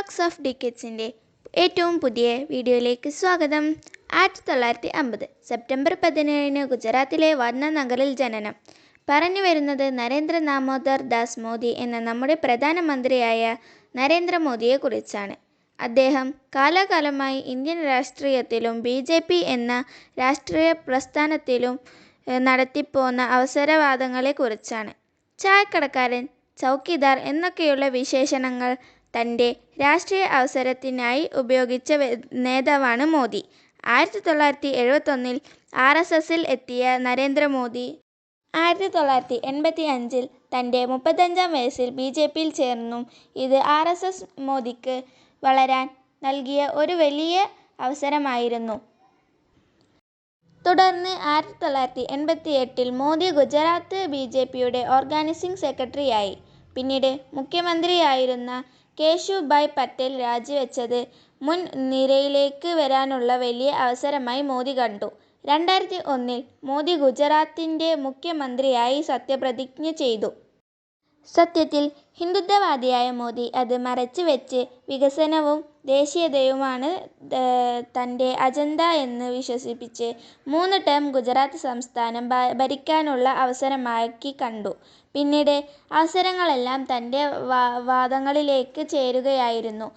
Talks of ഡിക്കറ്റ്സിൻ്റെ ഏറ്റവും പുതിയ വീഡിയോയിലേക്ക് സ്വാഗതം. 1950 സെപ്റ്റംബർ 17 ഗുജറാത്തിലെ വഡ്നഗറിൽ ജനനം. പറഞ്ഞു വരുന്നത് നരേന്ദ്ര ദാമോദർ ദാസ് മോദി എന്ന നമ്മുടെ പ്രധാനമന്ത്രിയായ നരേന്ദ്രമോദിയെക്കുറിച്ചാണ്. അദ്ദേഹം കാലാകാലമായി ഇന്ത്യൻ രാഷ്ട്രീയത്തിലും BJP എന്ന രാഷ്ട്രീയ പ്രസ്ഥാനത്തിലും നടത്തിപ്പോന്ന അവസരവാദങ്ങളെക്കുറിച്ചാണ്. ചായക്കടക്കാരൻ, ചൗക്കിദാർ എന്നൊക്കെയുള്ള വിശേഷണങ്ങൾ തൻ്റെ രാഷ്ട്രീയ അവസരത്തിനായി ഉപയോഗിച്ച നേതാവാണ് മോദി. 1971 RSSൽ എത്തിയ നരേന്ദ്രമോദി 1985 തൻ്റെ 35-ാം വയസ്സിൽ BJPയിൽ ചേർന്നു. ഇത് RSS മോദിക്ക് വളരാൻ നൽകിയ ഒരു വലിയ അവസരമായിരുന്നു. തുടർന്ന് 1988 മോദി ഗുജറാത്ത് BJPയുടെ ഓർഗനൈസിംഗ് സെക്രട്ടറിയായി. പിന്നീട് മുഖ്യമന്ത്രിയായിരുന്ന കേശുഭായ് പട്ടേൽ രാജിവെച്ചത് മുൻ നിരയിലേക്ക് വരാനുള്ള വലിയ അവസരമായി മോദി കണ്ടു. 2001 മോദി ഗുജറാത്തിൻ്റെ മുഖ്യമന്ത്രിയായി സത്യപ്രതിജ്ഞ ചെയ്തു. സത്യത്തിൽ ഹിന്ദുത്വവാദിയായ മോദി അത് മറച്ച് വെച്ച് വികസനവും ദേശീയതയുമാണ് തൻ്റെ അജണ്ട എന്ന് വിശ്വസിപ്പിച്ച് 3 ടേം ഗുജറാത്ത് സംസ്ഥാനം ഭരിക്കാനുള്ള അവസരമാക്കി കണ്ടു. പിന്നീട് അവസരങ്ങളെല്ലാം തൻ്റെ വാദങ്ങളിലേക്ക് ചേരുകയായിരുന്നു.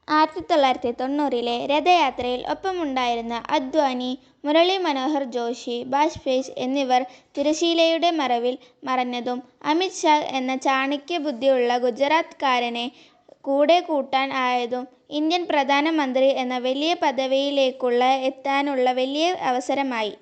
1990 രഥയാത്രയിൽ ഒപ്പമുണ്ടായിരുന്ന അദ്വാനി, മുരളി മനോഹർ ജോഷി, ബാജ്പേയി എന്നിവർ തിരശ്ശീലയുടെ മറവിൽ മറഞ്ഞതും അമിത് ഷാ എന്ന ചാണക്യബുദ്ധിയുള്ള ഗുജറാത്ത്കാരനെ കൂടെ കൂട്ടാൻ ആയതും ഇന്ത്യൻ പ്രധാനമന്ത്രി എന്ന വലിയ പദവിയിലേക്ക് എത്താനുള്ള വലിയ അവസരമായി.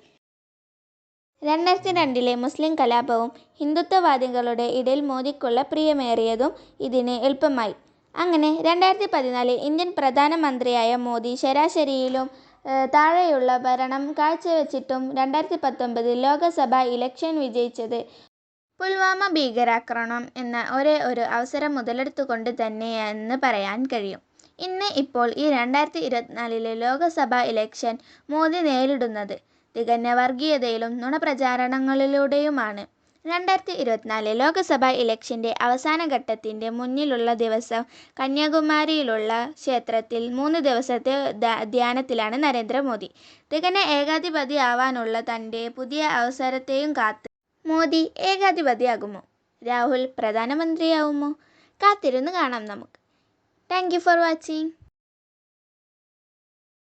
2002 മുസ്ലിം കലാപവും ഹിന്ദുത്വവാദികളുടെ ഇടയിൽ മോദിക്കുള്ള പ്രിയമേറിയതും ഇതിന് എളുപ്പമായി. അങ്ങനെ 2014 ഇന്ത്യൻ പ്രധാനമന്ത്രിയായ മോദി ശരാശരിയിലും താഴെയുള്ള ഭരണം കാഴ്ചവെച്ചിട്ടും 2019 ലോക്സഭാ ഇലക്ഷൻ വിജയിച്ചത് പുൽവാമ ഭീകരാക്രമണം എന്ന ഒരേ ഒരു അവസരം മുതലെടുത്തുകൊണ്ട് തന്നെയെന്ന് പറയാൻ കഴിയും. ഇപ്പോൾ ഈ 2024 ലോക്സഭാ ഇലക്ഷൻ മോദി നേരിടുന്നത് തികഞ്ഞ വർഗീയതയിലും നുണപ്രചാരണങ്ങളിലൂടെയുമാണ്. 2024 ലോക്സഭാ ഇലക്ഷൻ്റെ അവസാന ഘട്ടത്തിൻ്റെ മുന്നിലുള്ള ദിവസം കന്യാകുമാരിയിലുള്ള ക്ഷേത്രത്തിൽ 3 ദിവസത്തെ ധ്യാനത്തിലാണ് നരേന്ദ്രമോദി. തികഞ്ഞ ഏകാധിപതിയാവാനുള്ള തൻ്റെ പുതിയ അവസരത്തെയും കാത്ത് മോദി ഏകാധിപതിയാകുമോ? രാഹുൽ പ്രധാനമന്ത്രിയാവുമോ? കാത്തിരുന്ന് കാണാം നമുക്ക്. Thank you for watching.